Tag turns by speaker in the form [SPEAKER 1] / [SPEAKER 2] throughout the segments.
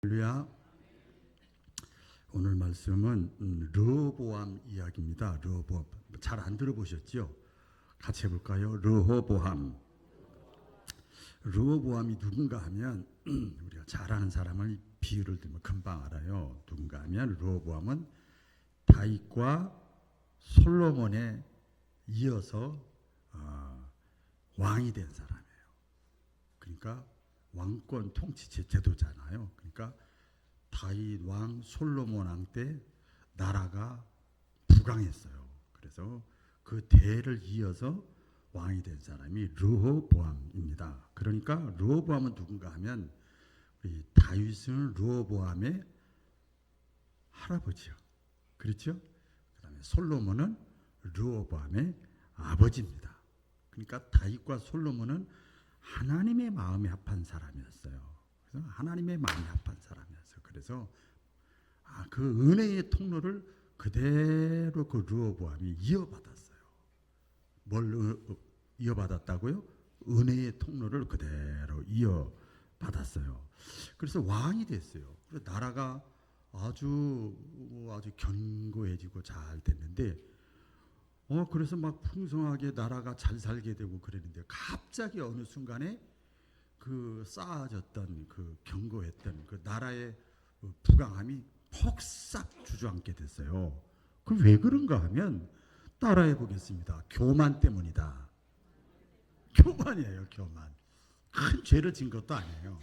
[SPEAKER 1] 할렐루야. 오늘 말씀은 르호보암 이야기입니다. 르호보암 잘 안 들어보셨죠? 같이 해볼까요? 르호보암. 르호보암이 누군가 하면 우리가 잘 아는 사람을 비유를 들면 금방 알아요. 누군가 하면 르호보암은 다윗과 솔로몬에 이어서 왕이 된 사람이에요. 그러니까 왕권 통치 제도잖아요. 그러니까 다윗 왕, 솔로몬 왕 때 나라가 부강했어요. 그래서 그 대를 이어서 왕이 된 사람이 르호보암입니다. 그러니까 르호보암은 누군가 하면 우리 다윗은 르호보암의 할아버지요. 그렇죠? 그다음에 솔로몬은 르호보암의 아버지입니다. 그러니까 다윗과 솔로몬은 하나님의 마음에 합한 사람이었어요. 그래서 하나님의 마음에 합한 사람이었어요. 그래서 그 은혜의 통로를 그대로 그 르호보암이 이어받았어요. 뭘 이어받았다고요? 은혜의 통로를 그대로 이어받았어요. 그래서 왕이 됐어요. 그래서 나라가 아주 견고해지고 잘 됐는데 그래서 막 풍성하게 나라가 잘 살게 되고 그랬는데 갑자기 어느 순간에 그 쌓아졌던 그 견고했던 그 나라의 부강함이 폭삭 주저앉게 됐어요. 그 왜 그런가 하면 따라해 보겠습니다. 교만 때문이다. 교만이에요, 교만. 큰 죄를 진 것도 아니에요.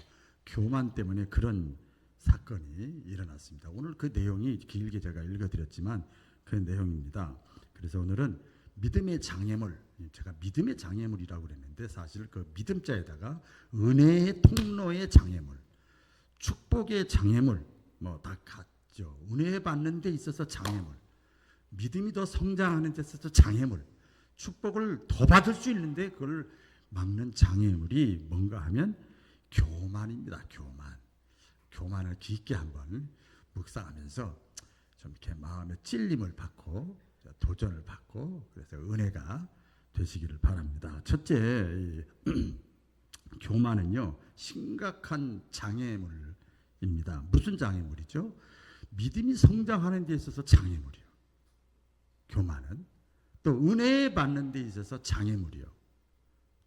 [SPEAKER 1] 교만 때문에 그런 사건이 일어났습니다. 오늘 그 내용이 길게 제가 읽어드렸지만 그 내용입니다. 그래서 오늘은 믿음의 장애물, 제가 믿음의 장애물이라고 그랬는데 사실 그 믿음자에다가 은혜의 통로의 장애물, 축복의 장애물, 뭐 다 같죠. 은혜 받는 데 있어서 장애물, 믿음이 더 성장하는 데 있어서 장애물, 축복을 더 받을 수 있는데 그걸 막는 장애물이 뭔가 하면 교만입니다. 교만을 깊게 한번 묵상하면서 좀 이렇게 마음의 찔림을 받고 도전을 받고 그래서 은혜가 되시기를 바랍니다. 첫째, 교만은요 심각한 장애물입니다. 무슨 장애물이죠? 믿음이 성장하는 데 있어서 장애물이요. 교만은 또 은혜 받는 데 있어서 장애물이요.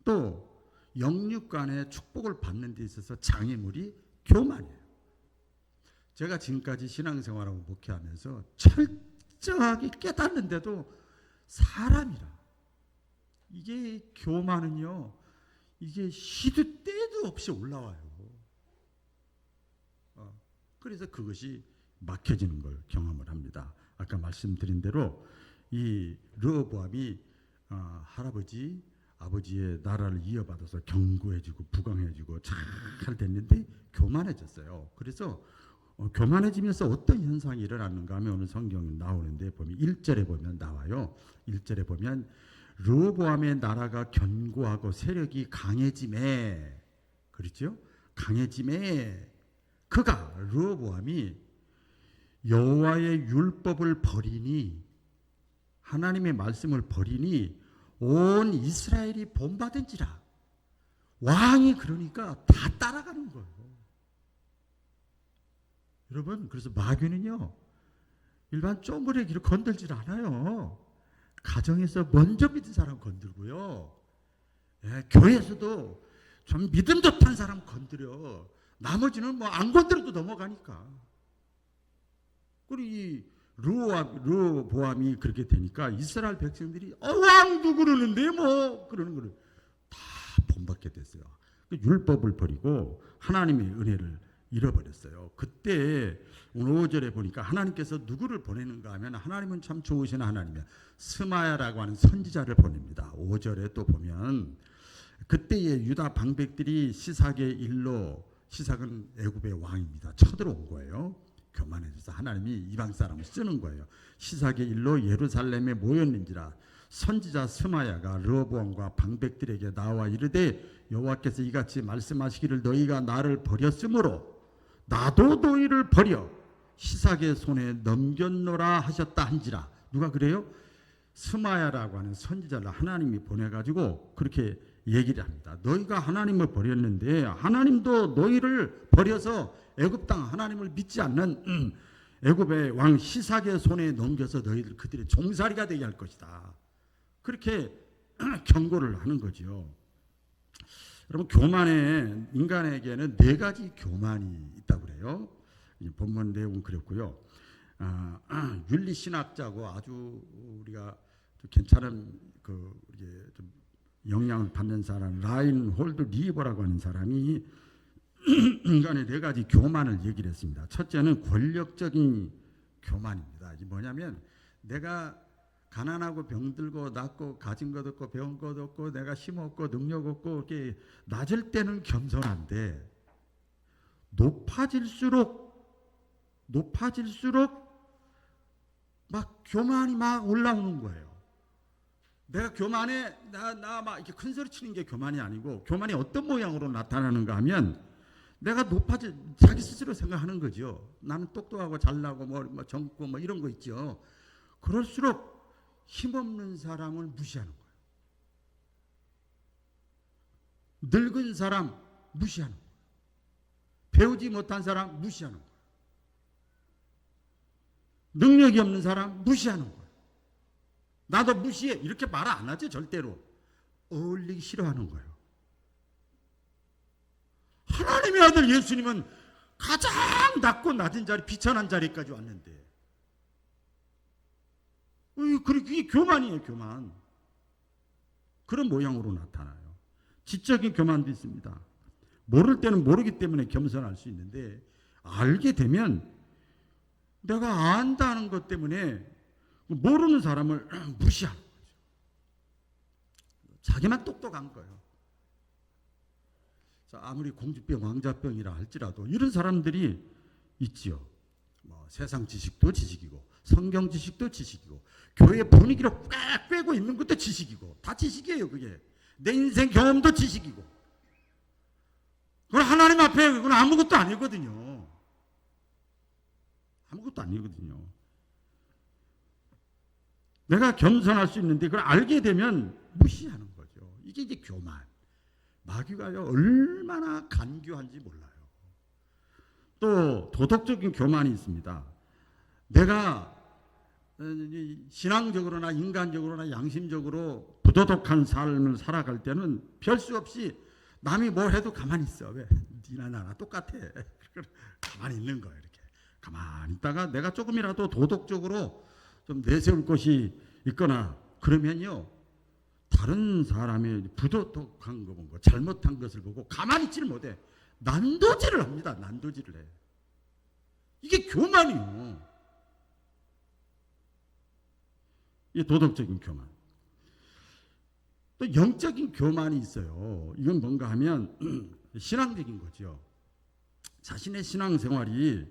[SPEAKER 1] 또 영육간의 축복을 받는 데 있어서 장애물이 교만이에요. 제가 지금까지 신앙생활하고 목회하면서 철저하게 깨닫는데도 사람이라 이게 교만은요 이게 시도 때도 없이 올라와요. 그래서 그것이 막혀지는 걸 경험을 합니다. 아까 말씀드린 대로 이 르호보암이 할아버지 아버지의 나라를 이어받아서 견고해지고 부강해지고 잘 됐는데 교만해졌어요. 그래서 교만해지면서 어떤 현상이 일어났는가 하면 오늘 성경에 나오는데 보면 1절에 보면 나와요. 1절에 보면 르호보암의 나라가 견고하고 세력이 강해짐에, 그렇죠? 강해짐에 그가 르호보암이 여호와의 율법을 버리니, 하나님의 말씀을 버리니 온 이스라엘이 본받은지라. 왕이 그러니까 다 따라가는 거예요. 여러분, 그래서 마귀는요 일반 쪼무레기를 건들질 않아요. 가정에서 먼저 믿은 사람 건들고요, 교회에서도 좀 믿음 좋다는 사람 건드려. 나머지는 뭐 안 건드려도 넘어가니까. 그리고 이 르호보암이 그렇게 되니까 이스라엘 백성들이 왕도 그러는데 뭐 그러는 거를 다 본받게 됐어요. 율법을 버리고 하나님의 은혜를 잃어버렸어요. 그때 오늘 5절에 보니까 하나님께서 누구를 보내는가 하면 하나님은 참 좋으신 하나님이야. 스마야라고 하는 선지자를 보냅니다. 5절에 또 보면 그때의 유다 방백들이 시삭의 일로, 시삭은 애굽의 왕입니다. 쳐들어온 거예요. 교만해져서 하나님이 이방 사람을 쓰는 거예요. 시삭의 일로 예루살렘에 모였는지라. 선지자 스마야가 르호보암과 방백들에게 나와 이르되 여호와께서 이같이 말씀하시기를 너희가 나를 버렸으므로 나도 너희를 버려 시삭의 손에 넘겼노라 하셨다 한지라. 누가 그래요? 스마야라고 하는 선지자를 하나님이 보내가지고 그렇게 얘기를 합니다. 너희가 하나님을 버렸는데 하나님도 너희를 버려서 애굽 땅 하나님을 믿지 않는 애굽의 왕 시삭의 손에 넘겨서 너희들 그들의 종살이가 되게 할 것이다. 그렇게 경고를 하는 거죠. 여러분, 교만에 인간에게는 네 가지 교만이 있다고 그래요. 본문 내용은 그랬고요. 윤리 신학자고 아주 우리가 괜찮은 이게 좀 영향을 받는 사람 라인홀드 리버라고 하는 사람이 인간의 네 가지 교만을 얘기를 했습니다. 첫째는 권력적인 교만입니다. 이게 뭐냐면 내가 가난하고 병들고 낫고 가진 것 없고 배운 것 없고 내가 힘 없고 능력 없고 이렇게 낮을 때는 겸손한데 높아질수록 막 교만이 막 올라오는 거예요. 내가 교만에 나 막 이렇게 큰 소리 치는 게 교만이 아니고 교만이 어떤 모양으로 나타나는가 하면 내가 자기 스스로 생각하는 거죠. 나는 똑똑하고 잘나고 뭐 젊고 뭐 이런 거 있죠. 그럴수록 힘없는 사람을 무시하는 거예요. 늙은 사람 무시하는 거예요. 배우지 못한 사람 무시하는 거예요. 능력이 없는 사람 무시하는 거예요. 나도 무시해 이렇게 말 안 하죠. 절대로. 어울리기 싫어하는 거예요. 하나님의 아들 예수님은 가장 낮고 낮은 자리 비천한 자리까지 왔는데 그게 교만이에요. 교만. 그런 모양으로 나타나요. 지적인 교만도 있습니다. 모를 때는 모르기 때문에 겸손할 수 있는데 알게 되면 내가 안다는 것 때문에 모르는 사람을 무시하는 거죠. 자기만 똑똑한 거예요. 아무리 공주병, 왕자병이라 할지라도 이런 사람들이 있지요. 뭐 세상 지식도 지식이고 성경 지식도 지식이고 교회 분위기를 꽉 꿰고 있는 것도 지식이고 다 지식이에요. 그게 내 인생 경험도 지식이고 그건 하나님 앞에 그건 아무것도 아니거든요. 아무것도 아니거든요. 내가 겸손할 수 있는데 그걸 알게 되면 무시하는 거죠. 이게 이제 교만. 마귀가요 얼마나 간교한지 몰라요. 또 도덕적인 교만이 있습니다. 내가 신앙적으로나 인간적으로나 양심적으로 부도덕한 삶을 살아갈 때는 별 수 없이 남이 뭘 해도 가만히 있어. 왜? 니나 나나 똑같아. 가만히 있는 거예요. 이렇게 가만히 있다가 내가 조금이라도 도덕적으로 좀 내세울 것이 있거나 그러면요 다른 사람의 부도덕한 거 보고 잘못한 것을 보고 가만히 있지를 못해. 난도질을 합니다. 난도질을 해. 이게 교만이요. 이게 도덕적인 교만. 또 영적인 교만이 있어요. 이건 뭔가 하면 신앙적인 거죠. 자신의 신앙생활이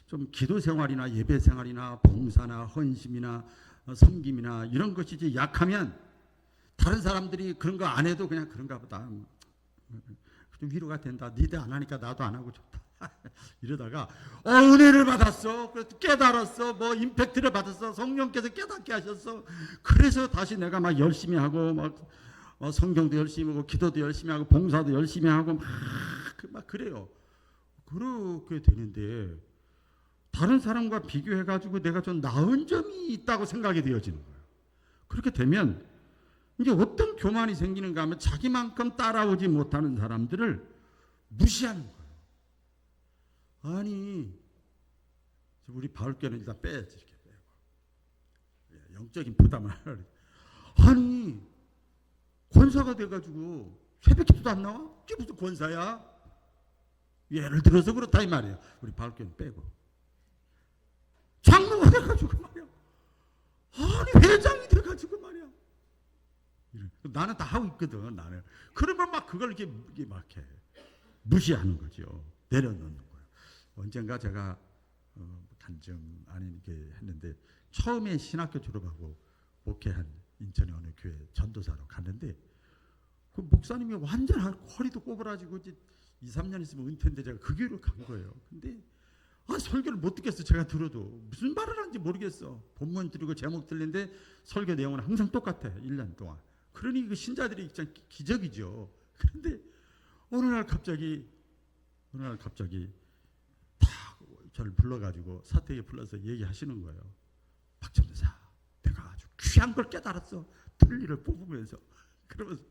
[SPEAKER 1] 좀 기도생활이나 예배생활이나 봉사나 헌심이나 섬김이나 이런 것이 이제 약하면 다른 사람들이 그런 거 안 해도 그냥 그런가 보다. 좀 위로가 된다. 니들 안 하니까 나도 안 하고 좋다. 이러다가 은혜를 받았어. 그래서 깨달았어. 뭐 임팩트를 받았어. 성령께서 깨닫게 하셨어. 그래서 다시 내가 막 열심히 하고 막 성경도 열심히 하고 기도도 열심히 하고 봉사도 열심히 하고 막 그래요. 그렇게 되는데 다른 사람과 비교해가지고 내가 좀 나은 점이 있다고 생각이 되어지는 거예요. 그렇게 되면 이제 어떤 교만이 생기는가 하면 자기만큼 따라오지 못하는 사람들을 무시하는 거예요. 아니 우리 바울교는 일단 빼야지. 이렇게 빼고 영적인 부담을 하라. 아니 권사가 돼가지고 새벽기도도 안 나와? 이게 무슨 권사야? 예를 들어서 그렇다 이 말이에요. 우리 바울교는 빼고 장로가 돼가지고 말이야. 아니 회장이 돼가지고 말이야. 나는 다 하고 있거든. 나는 그러면 막 그걸 이렇게 막 해. 무시하는 거죠. 내려놓는 거예요. 언젠가 제가 간증 아닌 게 했는데 처음에 신학교 졸업하고 목회한 인천의 어느 교회 전도사로 갔는데 그 목사님이 완전 허리도 꼬부라지고 이제 2, 3년 있으면 은퇴인데 제가 그 교회로 간 거예요. 근데 설교를 못 듣겠어. 제가 들어도 무슨 말을 하는지 모르겠어. 본문 들고 제목 들리는데 설교 내용은 항상 똑같아. 1년 동안. 그러니 그 신자들이 진짜 기적이죠. 그런데 어느 날 갑자기 다 저를 불러가지고 사택에 불러서 얘기하시는 거예요. 박 전도사, 내가 아주 귀한 걸 깨달았어. 틀니를 뽑으면서. 그러면서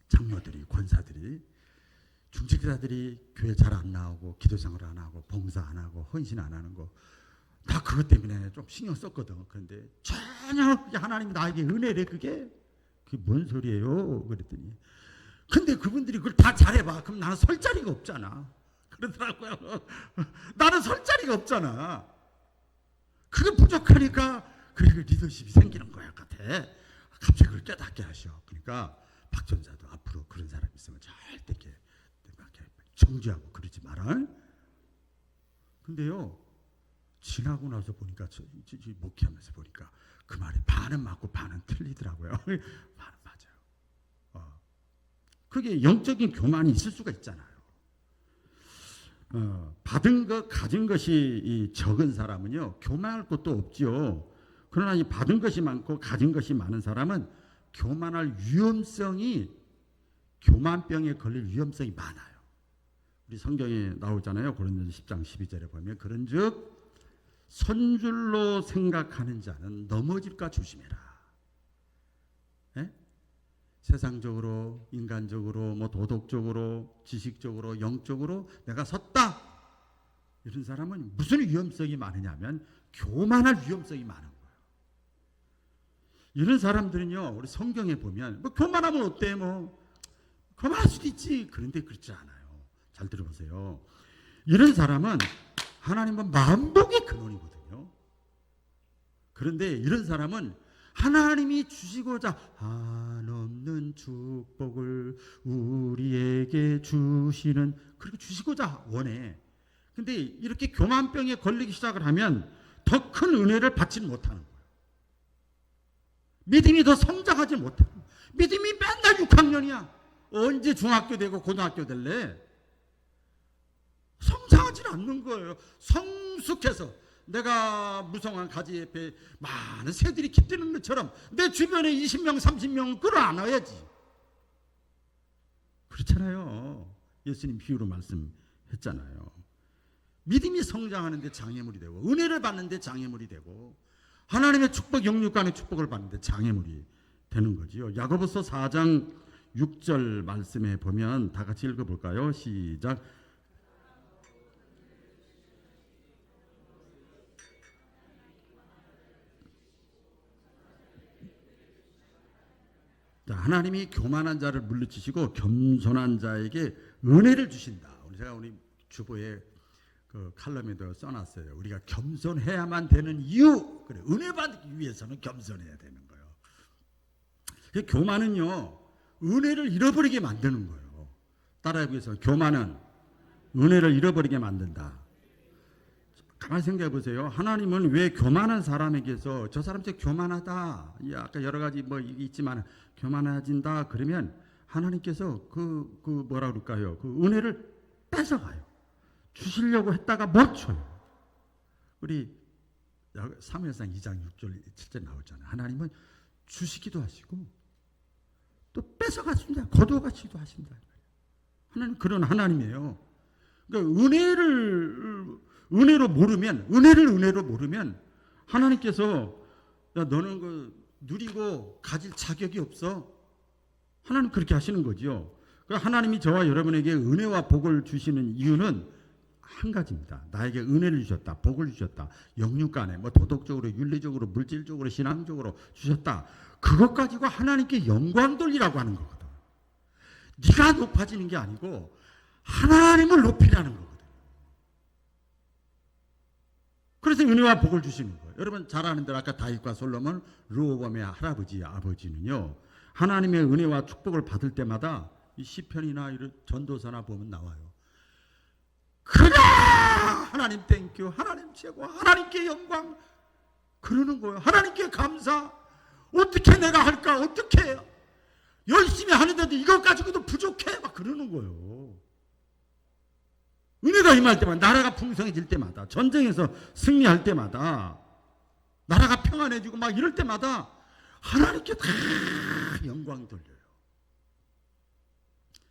[SPEAKER 1] 장로들이, 권사들이, 중직자들이 교회 잘 안 나오고 기도생활 안 하고 봉사 안 하고 헌신 안 하는 거 다 그것 때문에 좀 신경 썼거든. 그런데 전혀 하나님이 나에게 은혜래. 그게 뭔 소리예요? 그랬더니 근데 그분들이 그걸 다 잘해봐. 그럼 나는 설 자리가 없잖아. 그러더라고요. 나는 설 자리가 없잖아. 그게 부족하니까 그리고 리더십이 생기는 거야 같아. 갑자기 그걸 깨닫게 하셔. 그러니까 박 전사도 앞으로 그런 사람 있으면 절대 이렇게 정지하고 그러지 마라. 근데요, 지나고 나서 보니까 목회하면서 보니까 그 말이 반은 맞고 반은 틀리더라고요. 반은 맞아요. 그게 영적인 교만이 있을 수가 있잖아요. 받은 것, 가진 것이 적은 사람은요, 교만할 것도 없지요. 그러나 이 받은 것이 많고 가진 것이 많은 사람은 교만할 위험성이, 교만병에 걸릴 위험성이 많아요. 우리 성경에 나오잖아요. 고린도서 10장 12절에 보면 그런즉 선줄로 생각하는 자는 넘어질까 조심해라. 예? 세상적으로, 인간적으로, 도덕적으로, 지식적으로, 영적으로 내가 섰다. 이런 사람은 무슨 위험성이 많으냐면 교만할 위험성이 많은 거예요. 이런 사람들은요, 우리 성경에 보면 교만하면 어때? 교만할 수도 있지. 그런데 그렇지 않아요. 잘 들어보세요. 이런 사람은 하나님은 만복의 근원이거든요. 그런데 이런 사람은 하나님이 주시고자 한없는 축복을 우리에게 주시는, 그렇게 주시고자 원해. 근데 이렇게 교만병에 걸리기 시작을 하면 더 큰 은혜를 받지는 못하는 거예요. 믿음이 더 성장하지 못하는 거예요. 믿음이 맨날 6학년이야. 언제 중학교 되고 고등학교 될래? 성장하지 않는 거예요. 성숙해서 내가 무성한 가지 옆에 많은 새들이 깃드는 것처럼 내 주변에 20명 30명을 끌어안아야지. 그렇잖아요. 예수님 비유로 말씀했잖아요. 믿음이 성장하는데 장애물이 되고, 은혜를 받는데 장애물이 되고, 하나님의 축복, 영육간의 축복을 받는데 장애물이 되는 거지요. 야고보서 4장 6절 말씀에 보면 다 같이 읽어볼까요? 시작. 하나님이 교만한 자를 물리치시고 겸손한 자에게 은혜를 주신다. 우리 주보에 그 칼럼에도 써놨어요. 우리가 겸손해야만 되는 이유. 그래, 은혜 받기 위해서는 겸손해야 되는 거예요. 교만은요, 은혜를 잃어버리게 만드는 거예요. 따라해보겠습니다. 교만은 은혜를 잃어버리게 만든다. 가만히 생각해 보세요. 하나님은 왜 교만한 사람에게서 저 사람 진짜 교만하다. 아까 여러 가지 있지만 교만해진다. 그러면 하나님께서 뭐라 그럴까요? 그 은혜를 뺏어가요. 주시려고 했다가 못 줘요. 우리 사무엘상 2장 6절 7절 나오잖아요. 하나님은 주시기도 하시고 또 뺏어가십니다. 거두어가시기도 하십니다. 하나님 그런 하나님이에요. 그러니까 은혜로 모르면 하나님께서 야 너는 누리고 가질 자격이 없어. 하나님 그렇게 하시는 거죠. 하나님이 저와 여러분에게 은혜와 복을 주시는 이유는 한 가지입니다. 나에게 은혜를 주셨다. 복을 주셨다. 영육간에 도덕적으로, 윤리적으로, 물질적으로, 신앙적으로 주셨다. 그것 가지고 하나님께 영광 돌리라고 하는 거거든. 네가 높아지는 게 아니고 하나님을 높이라는 거거든. 그래서 은혜와 복을 주시는 거예요. 여러분 잘 아는 대로 아까 다윗과 솔로몬, 르호보암의 할아버지, 아버지는요, 하나님의 은혜와 축복을 받을 때마다 이 시편이나 이런 전도서나 보면 나와요. 그래! 하나님 땡큐, 하나님 최고, 하나님께 영광, 그러는 거예요. 하나님께 감사. 어떻게 내가 할까? 어떻게 열심히 하는데도 이것 가지고도 부족해? 막 그러는 거예요. 은혜가 임할 때마다, 나라가 풍성해질 때마다, 전쟁에서 승리할 때마다 나라가 평안해지고 막 이럴 때마다 하나님께 다 영광 돌려요.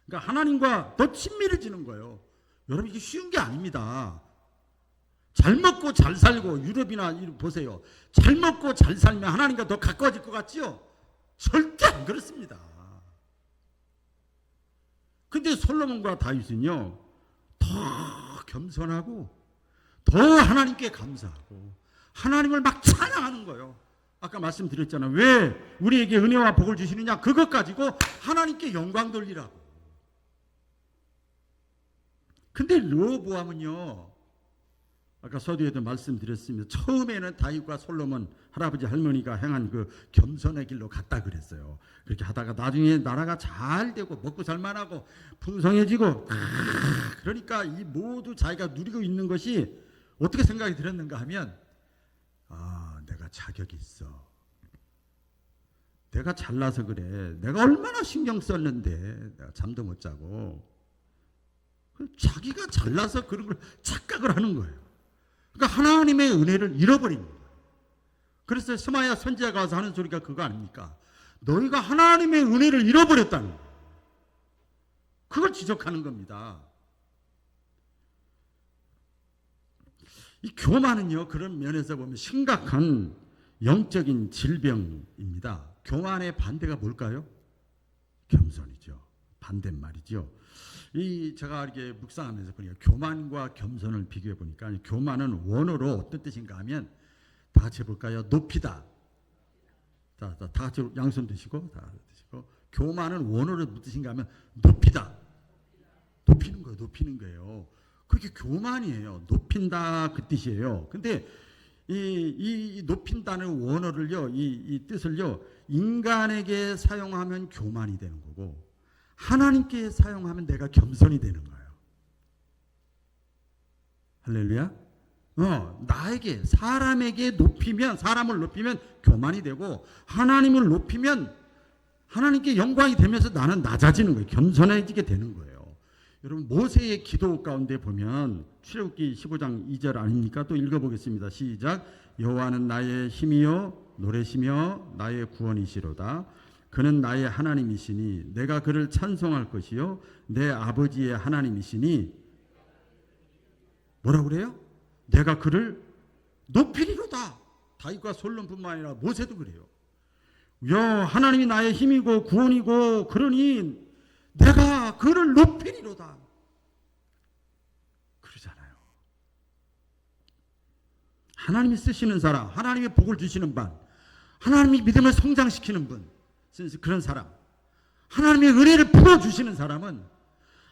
[SPEAKER 1] 그러니까 하나님과 더 친밀해지는 거예요. 여러분 이게 쉬운 게 아닙니다. 잘 먹고 잘 살고 유럽이나 보세요. 잘 먹고 잘 살면 하나님과 더 가까워질 것 같지요? 절대 안 그렇습니다. 근데 솔로몬과 다윗은요 더 겸손하고 더 하나님께 감사하고 하나님을 막 찬양하는 거예요. 아까 말씀드렸잖아요. 왜 우리에게 은혜와 복을 주시느냐? 그것 가지고 하나님께 영광 돌리라고. 근데 르호보암은요, 아까 서두에도 말씀드렸습니다. 처음에는 다윗과 솔로몬 할아버지 할머니가 행한 그 겸손의 길로 갔다 그랬어요. 그렇게 하다가 나중에 나라가 잘 되고 먹고 살만하고 풍성해지고 그러니까 이 모두 자기가 누리고 있는 것이 어떻게 생각이 들었는가 하면 내가 자격이 있어. 내가 잘나서 그래. 내가 얼마나 신경 썼는데 내가 잠도 못 자고. 자기가 잘나서 그런 걸 착각을 하는 거예요. 그러니까 하나님의 은혜를 잃어버린 거예요. 그래서 스마야 선지자가 와서 하는 소리가 그거 아닙니까? 너희가 하나님의 은혜를 잃어버렸다는 거예요. 그걸 지적하는 겁니다. 이 교만은요, 그런 면에서 보면 심각한 영적인 질병입니다. 교만의 반대가 뭘까요? 겸손이죠. 반대말이죠. 제가 이렇게 묵상하면서 보니까 교만과 겸손을 비교해 보니까 교만은 원어로 어떤 뜻인가 하면 다 같이 해볼까요? 높이다. 다 같이 양손 드시고 다 드시고 교만은 원어로 무슨 뜻인가 하면 높이다. 높이는 거예요. 높이는 거예요. 그렇게 교만이에요. 높인다 그 뜻이에요. 근데 이 높인다는 원어를요, 이 뜻을요, 인간에게 사용하면 교만이 되는 거고 하나님께 사용하면 내가 겸손이 되는 거예요. 할렐루야. 나에게 사람에게 높이면 사람을 높이면 교만이 되고 하나님을 높이면 하나님께 영광이 되면서 나는 낮아지는 거예요. 겸손해지게 되는 거예요. 여러분 모세의 기도 가운데 보면 출애굽기 15장 2절 아닙니까? 또 읽어보겠습니다. 시작. 여호와는 나의 힘이요 노래시며 나의 구원이시로다. 그는 나의 하나님이시니 내가 그를 찬송할 것이요 내 아버지의 하나님이시니 뭐라고 그래요? 내가 그를 높이리로다. 다윗과 솔로몬뿐만 아니라 모세도 그래요. 하나님이 나의 힘이고 구원이고 그러니 내가 그를 높이리로다. 그러잖아요. 하나님이 쓰시는 사람, 하나님의 복을 주시는 분, 하나님이 믿음을 성장시키는 분, 그런 사람, 하나님의 은혜를 풀어주시는 사람은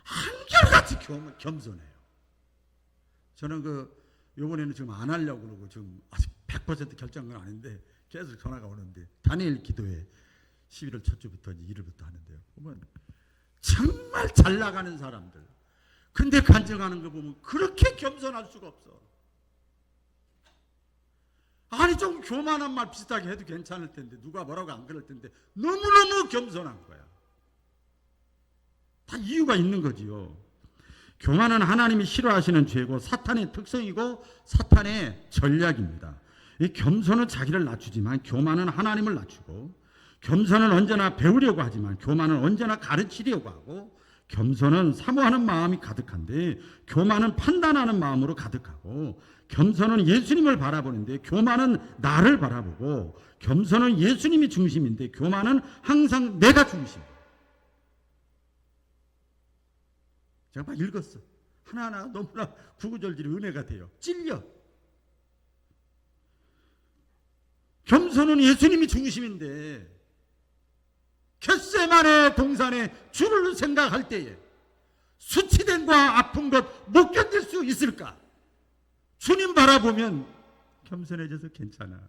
[SPEAKER 1] 한결같이 겸손해요. 저는 요번에는 지금 안 하려고 그러고 지금 아직 100% 결정은 아닌데 계속 전화가 오는데 다니엘 기도회 11월 첫 주부터 1일부터 하는데요. 보면 정말 잘 나가는 사람들, 근데 간증하는 거 보면 그렇게 겸손할 수가 없어. 아니 좀 교만한 말 비슷하게 해도 괜찮을 텐데 누가 뭐라고 안 그럴 텐데 너무너무 겸손한 거야. 다 이유가 있는 거지요. 교만은 하나님이 싫어하시는 죄고 사탄의 특성이고 사탄의 전략입니다. 이 겸손은 자기를 낮추지만 교만은 하나님을 낮추고, 겸손은 언제나 배우려고 하지만 교만은 언제나 가르치려고 하고, 겸손은 사모하는 마음이 가득한데 교만은 판단하는 마음으로 가득하고, 겸손은 예수님을 바라보는데 교만은 나를 바라보고, 겸손은 예수님이 중심인데 교만은 항상 내가 중심이에요. 제가 막 읽었어. 하나하나 너무나 구구절절히 은혜가 돼요. 찔려. 겸손은 예수님이 중심인데 겟세마네 동산에 주를 생각할 때에 수치됨과 아픈 것 못 견딜 수 있을까? 주님 바라보면 겸손해져서 괜찮아.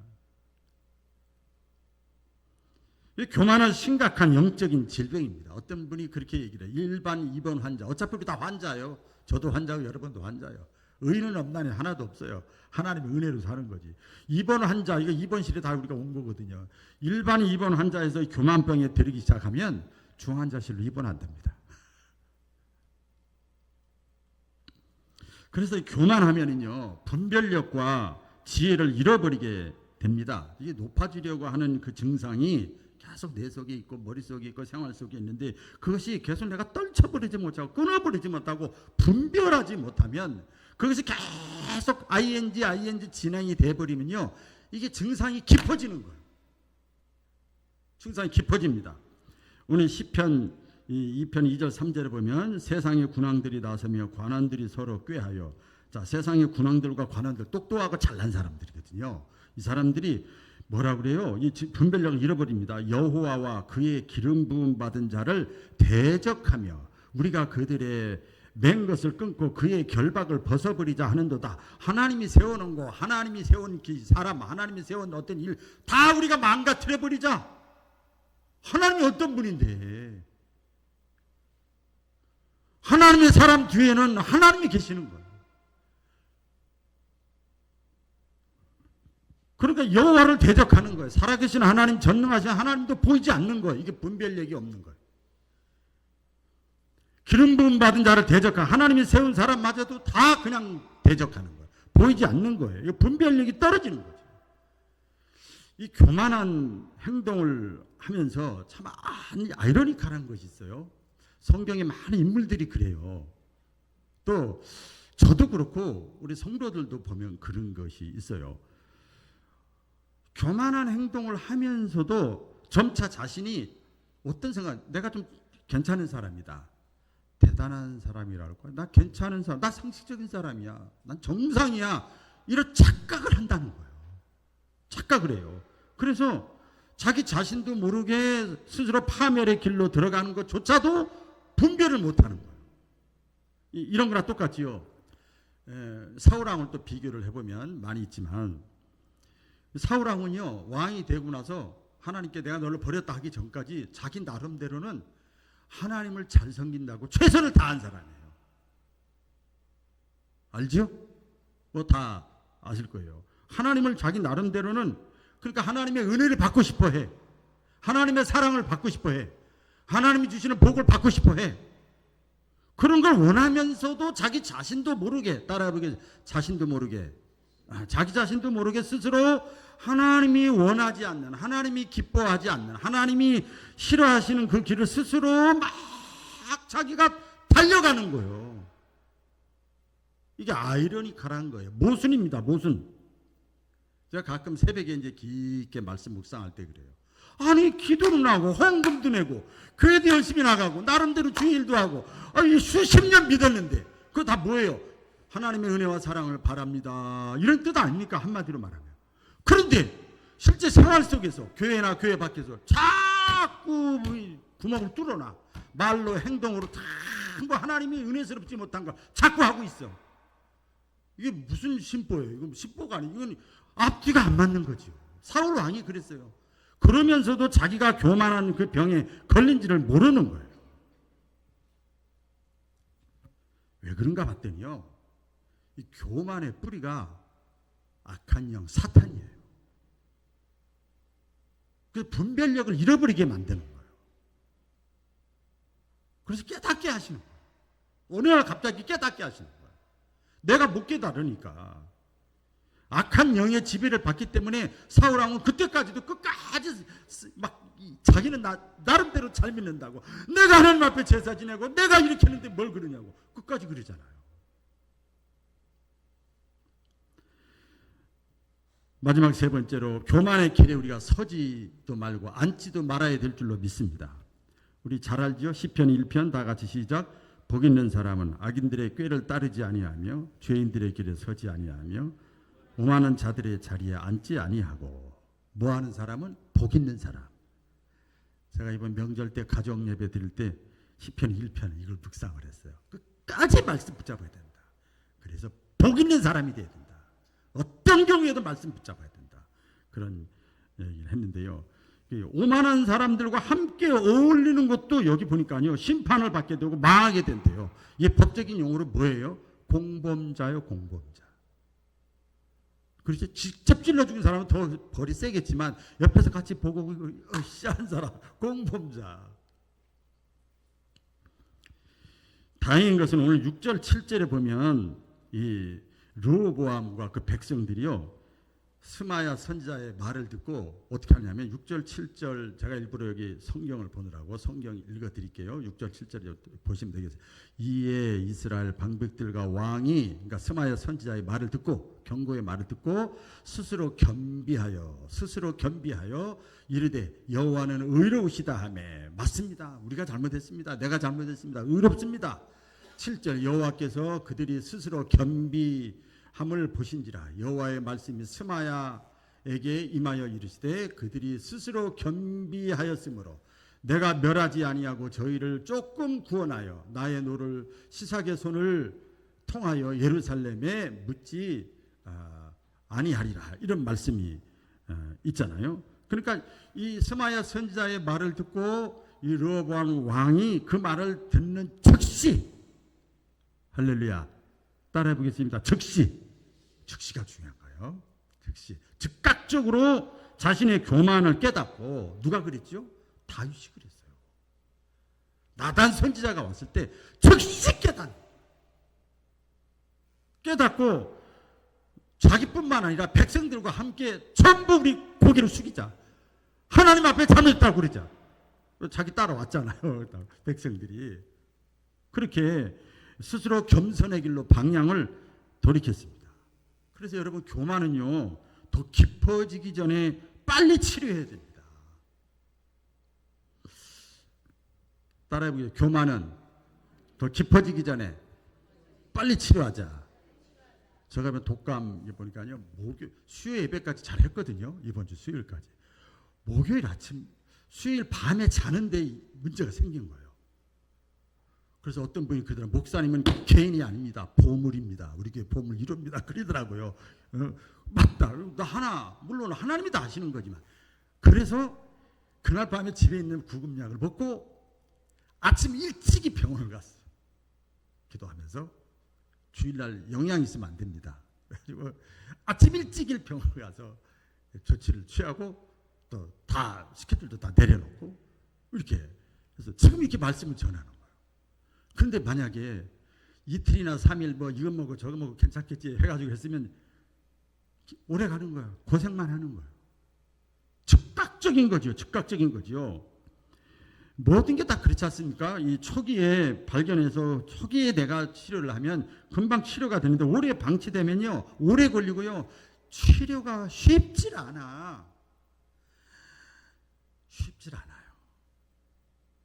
[SPEAKER 1] 이 교만은 심각한 영적인 질병입니다. 어떤 분이 그렇게 얘기를 해요. 1번, 2번 환자. 어차피 우리 다 환자예요. 저도 환자고 여러분도 환자예요. 의는 없나니 하나도 없어요. 하나님의 은혜로 사는 거지. 2번 환자, 이거 2번실에 다 우리가 온 거거든요. 1번, 2번 환자에서 교만병에 들이기 시작하면 중환자실로 입원한답니다. 그래서 교만하면은요, 분별력과 지혜를 잃어버리게 됩니다. 이게 높아지려고 하는 그 증상이 계속 내 속에 있고 머릿속에 있고 생활 속에 있는데 그것이 계속 내가 떨쳐버리지 못하고 끊어버리지 못하고 분별하지 못하면 그것이 계속 ing 진행이 돼버리면요. 이게 증상이 깊어지는 거예요. 증상이 깊어집니다. 오늘 시편 2편 2절 3절에 보면 세상의 군왕들이 나서며 관원들이 서로 꾀하여, 자, 세상의 군왕들과 관원들 똑똑하고 잘난 사람들이거든요. 이 사람들이 뭐라 그래요? 이 분별력을 잃어버립니다. 여호와와 그의 기름 부음 받은 자를 대적하며 우리가 그들의 맨 것을 끊고 그의 결박을 벗어버리자 하는도다. 하나님이 세워놓은 거, 하나님이 세운 사람, 하나님이 세운 어떤 일 다 우리가 망가뜨려 버리자. 하나님이 어떤 분인데? 하나님의 사람 뒤에는 하나님이 계시는 거예요. 그러니까 여호와를 대적하는 거예요. 살아계신 하나님, 전능하신 하나님도 보이지 않는 거예요. 이게 분별력이 없는 거예요. 기름 부음 받은 자를 대적하는, 하나님이 세운 사람마저도 다 그냥 대적하는 거예요. 보이지 않는 거예요. 이거 분별력이 떨어지는 거죠. 이 교만한 행동을 하면서 참 아이러니컬한 것이 있어요. 성경에 많은 인물들이 그래요. 또 저도 그렇고 우리 성도들도 보면 그런 것이 있어요. 교만한 행동을 하면서도 점차 자신이 어떤 생각, 내가 좀 괜찮은 사람이다, 대단한 사람이랄까, 나 괜찮은 사람, 나 상식적인 사람이야, 난 정상이야, 이런 착각을 한다는 거예요. 착각을 해요. 그래서 자기 자신도 모르게 스스로 파멸의 길로 들어가는 것조차도 분별을 못하는 거예요. 이런 거랑 똑같지요. 사울왕을 또 비교를 해보면 많이 있지만, 사울왕은요, 왕이 되고 나서 하나님께 내가 너를 버렸다 하기 전까지 자기 나름대로는 하나님을 잘 섬긴다고 최선을 다한 사람이에요. 알죠? 뭐 다 아실 거예요. 하나님을 자기 나름대로는, 그러니까 하나님의 은혜를 받고 싶어 해. 하나님의 사랑을 받고 싶어 해. 하나님이 주시는 복을 받고 싶어 해. 그런 걸 원하면서도 자기 자신도 모르게, 따라해보게, 자신도 모르게, 자기 자신도 모르게 스스로 하나님이 원하지 않는, 하나님이 기뻐하지 않는, 하나님이 싫어하시는 그 길을 스스로 막 자기가 달려가는 거예요. 이게 아이러니컬한 거예요. 모순입니다. 모순. 제가 가끔 새벽에 이제 깊게 말씀 묵상할 때 그래요. 아니, 기도는 하고 헌금도 내고 교회도 열심히 나가고 나름대로 주일도 하고, 아니, 수십 년 믿었는데 그거 다 뭐예요? 하나님의 은혜와 사랑을 바랍니다, 이런 뜻 아닙니까? 한마디로 말하면. 그런데 실제 생활 속에서, 교회나 교회 밖에서 자꾸 구멍을 뚫어놔. 말로 행동으로 자꾸 하나님이 은혜스럽지 못한 걸 자꾸 하고 있어. 이게 무슨 신보예요? 이건 신보가 아니고 이건 앞뒤가 안 맞는 거죠. 사울 왕이 그랬어요. 그러면서도 자기가 교만한 그 병에 걸린지를 모르는 거예요. 왜 그런가 봤더니요, 이 교만의 뿌리가 악한 영 사탄이에요. 그 분별력을 잃어버리게 만드는 거예요. 그래서 깨닫게 하시는 거예요. 어느 날 갑자기 깨닫게 하시는 거예요. 내가 못 깨달으니까. 악한 영의 지배를 받기 때문에 사울왕은 그때까지도 끝까지 막 자기는 나름대로 잘 믿는다고, 내가 하나님 앞에 제사 지내고 내가 이렇게 했는데 뭘 그러냐고 끝까지 그러잖아요. 마지막 세 번째로, 교만의 길에 우리가 서지도 말고 앉지도 말아야 될 줄로 믿습니다. 우리 잘 알죠? 시편 1편 다 같이 시작. 복 있는 사람은 악인들의 꾀를 따르지 아니하며 죄인들의 길에 서지 아니하며 오만한 자들의 자리에 앉지 아니하고. 뭐하는 사람은? 복 있는 사람. 제가 이번 명절 때 가족 예배 드릴 때 시편 1편 이걸 묵상을 했어요. 끝까지 말씀 붙잡아야 된다. 그래서 복 있는 사람이 돼야 된다. 어떤 경우에도 말씀 붙잡아야 된다. 그런 얘기를 했는데요. 오만한 사람들과 함께 어울리는 것도 여기 보니까요, 심판을 받게 되고 망하게 된대요. 이게 법적인 용어로 뭐예요? 공범자요, 공범자. 그렇지, 직접 찔러 죽인 사람은 더 벌이 세겠지만 옆에서 같이 보고 한 사람, 공범자. 다행인 것은 오늘 6절 7절에 보면 이 르호보암과 그 백성들이요, 스마야 선지자의 말을 듣고 어떻게 하냐면 6절 7절 제가 일부러 여기 성경을 보느라고 성경 읽어드릴게요. 6절 7절 보시면 되겠어요. 이에 이스라엘 방백들과 왕이 그러니까 스마야 선지자의 말을 듣고 경고의 말을 듣고 스스로 겸비하여 이르되 여호와는 의로우시다 하매 맞습니다. 우리가 잘못했습니다. 내가 잘못했습니다. 의롭습니다. 7절 여호와께서 그들이 스스로 겸비함을 보신지라 여호와의 말씀이 스마야에게 임하여 이르시되 그들이 스스로 겸비하였으므로 내가 멸하지 아니하고 저희를 조금 구원하여 나의 노를 시삭의 손을 통하여 예루살렘에 묻지 아니하리라 이런 말씀이 있잖아요. 그러니까 이 스마야 선지자의 말을 듣고 이 르호보암 왕이 그 말을 듣는 즉시 할렐루야 따라해 보겠습니다. 즉시가 중요한 거예요. 즉각적으로 자신의 교만을 깨닫고 누가 그랬죠? 다윗이 그랬어요. 나단 선지자가 왔을 때 즉시 깨닫고 자기뿐만 아니라 백성들과 함께 전부 우리 고개를 숙이자. 하나님 앞에 잘못했다고 그러자. 자기 따라왔잖아요. 백성들이. 그렇게 스스로 겸손의 길로 방향을 돌이켰습니다. 그래서 여러분 교만은요. 더 깊어지기 전에 빨리 치료해야 됩니다. 따라해보세요. 교만은 더 깊어지기 전에 빨리 치료하자. 제가 독감 보니까요. 수요일 예배까지 잘 했거든요. 이번 주 수요일까지. 목요일 아침, 수요일 밤에 자는데 문제가 생긴 거예요. 그래서 어떤 분이 그러더라고요. 목사님은 개인이 아닙니다. 보물입니다. 우리 교회 보물 이룹니다. 그러더라고요. 맞다. 물론 하나님이 다 아시는 거지만. 그래서 그날 밤에 집에 있는 구급약을 먹고 아침 일찍이 병원을 갔어요. 기도하면서. 주일날 영향이 있으면 안 됩니다. 그래가지고 아침 일찍 병원을 가서 조치를 취하고 또 다 스케줄도 다 내려놓고 이렇게 해서 지금 이렇게 말씀을 전하는 거예요. 그런데 만약에 이틀이나 3일 뭐 이거 먹고 저거 먹고 괜찮겠지 해가지고 했으면 오래 가는 거예요. 고생만 하는 거예요. 즉각적인 거죠. 모든 게 다 그렇지 않습니까? 이 초기에 발견해서 초기에 내가 치료를 하면 금방 치료가 되는데 오래 방치되면요. 오래 걸리고요. 치료가 쉽질 않아요.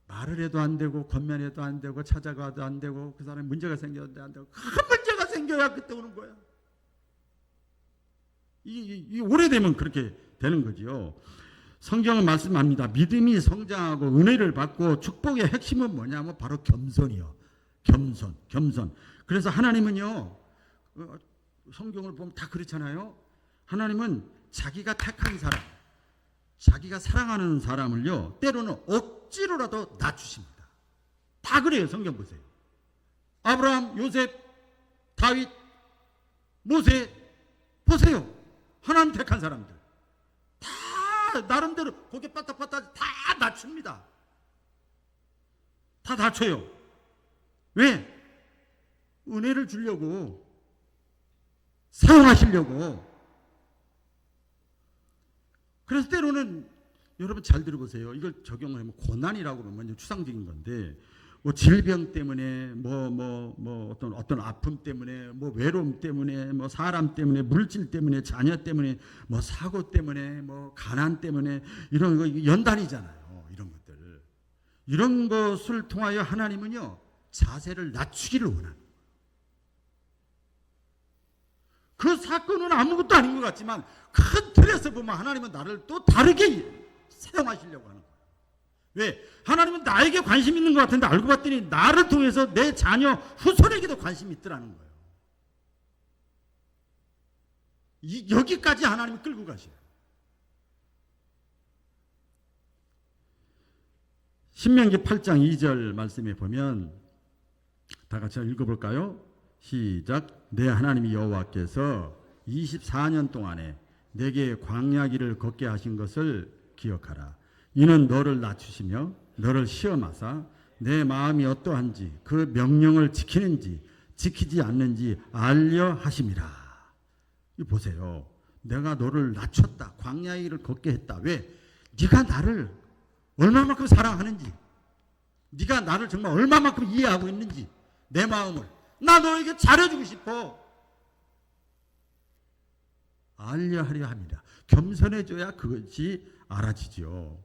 [SPEAKER 1] 말을 해도 안 되고 권면해도 안 되고 찾아가도 안 되고 그 사람이 문제가 생겼는데 안 되고 큰 문제가 생겨야 그때 오는 거야. 이 오래되면 그렇게 되는 거지요. 성경은 말씀합니다. 믿음이 성장하고 은혜를 받고 축복의 핵심은 뭐냐면 바로 겸손이요. 겸손. 그래서 하나님은요. 성경을 보면 다 그렇잖아요. 하나님은 자기가 택한 사람, 자기가 사랑하는 사람을요. 때로는 억지로라도 낮추십니다. 다 그래요. 성경 보세요. 아브라함, 요셉, 다윗, 모세 보세요. 하나님 택한 사람들. 나름대로 고개 빠딱빠딱 다 낮춥니다. 다 낮춰요. 왜? 은혜를 주려고, 사용하시려고. 그래서 때로는 여러분 잘 들어보세요. 이걸 적용하면 고난이라고 그러면 추상적인 건데 뭐 질병 때문에 어떤 아픔 때문에 뭐 외로움 때문에 뭐 사람 때문에 물질 때문에 자녀 때문에 뭐 사고 때문에 뭐 가난 때문에 이런 거 연단이잖아요. 이런 것을 통하여 하나님은요 자세를 낮추기를 원합니다. 그 사건은 아무것도 아닌 것 같지만 큰 틀에서 보면 하나님은 나를 또 다르게 사용하시려고 하는 거예요. 왜? 하나님은 나에게 관심 있는 것 같은데 알고 봤더니 나를 통해서 내 자녀 후손에게도 관심이 있더라는 거예요. 여기까지 하나님이 끌고 가셔요. 신명기 8장 2절 말씀에 보면 다 같이 읽어볼까요? 시작. 내 하나님 여호와께서 24년 동안에 내게 광야 길을 걷게 하신 것을 기억하라. 이는 너를 낮추시며 너를 시험하사 내 마음이 어떠한지 그 명령을 지키는지 지키지 않는지 알려 하심이라. 이 보세요. 내가 너를 낮췄다. 광야의 길을 걷게 했다. 왜? 네가 나를 얼마만큼 사랑하는지, 네가 나를 정말 얼마만큼 이해하고 있는지, 내 마음을 나 너에게 잘해주고 싶어. 알려 하려 합니다. 겸손해져야 그것이 알아지죠.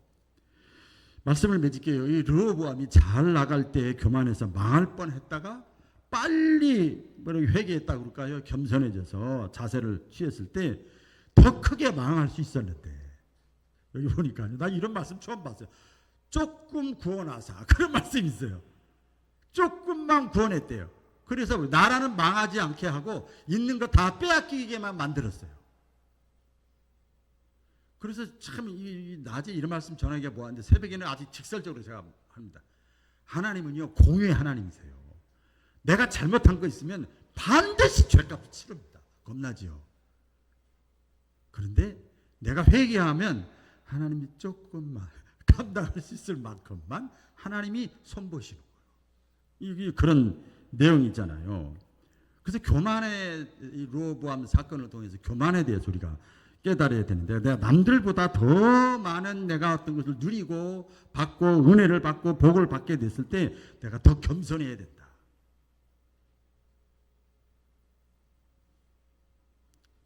[SPEAKER 1] 말씀을 맺을게요. 이 르호보암이 잘 나갈 때 교만해서 망할 뻔했다가 빨리 회개했다고 그럴까요? 겸손해져서 자세를 취했을 때 더 크게 망할 수 있었는데, 여기 보니까요. 나 이런 말씀 처음 봤어요. 조금 구원하사. 그런 말씀이 있어요. 조금만 구원했대요. 그래서 나라는 망하지 않게 하고 있는 거 다 빼앗기게만 만들었어요. 그래서 참 이 낮에 이런 말씀 전하기가 뭐한데 새벽에는 아직 직설적으로 제가 합니다. 하나님은요 공의의 하나님이세요. 내가 잘못한 거 있으면 반드시 죄값을 치릅니다. 겁나지요. 그런데 내가 회개하면 하나님이 조금만 감당할 수 있을 만큼만 하나님이 손보시는 거예요. 이게 그런 내용이 있잖아요. 그래서 교만의 르호보암 사건을 통해서 교만에 대해서 우리가 깨달아야 되는데, 내가 남들보다 더 많은 내가 어떤 것을 누리고 받고 은혜를 받고 복을 받게 됐을 때 내가 더 겸손해야 된다.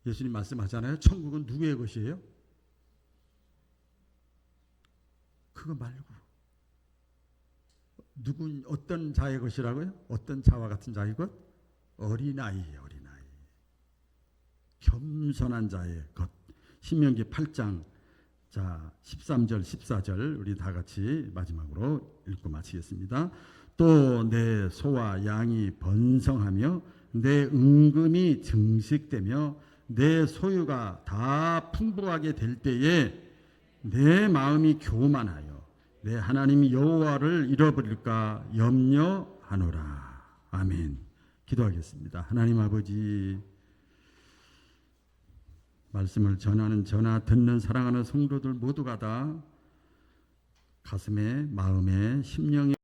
[SPEAKER 1] 예수님 말씀하잖아요. 천국은 누구의 것이에요? 그거 말고 어떤 자의 것이라고요? 어떤 자와 같은 자의 것? 어린아이예요. 어린아이. 겸손한 자의 것. 신명기 8장 자 13절 14절 우리 다 같이 마지막으로 읽고 마치겠습니다. 또 내 소와 양이 번성하며 내 은금이 증식되며 내 소유가 다 풍부하게 될 때에 내 마음이 교만하여 내 하나님 여호와를 잃어버릴까 염려하노라. 아멘. 기도하겠습니다. 하나님 아버지, 말씀을 전하는 전하 듣는 사랑하는 성도들 모두가 다 가슴에 마음에 심령에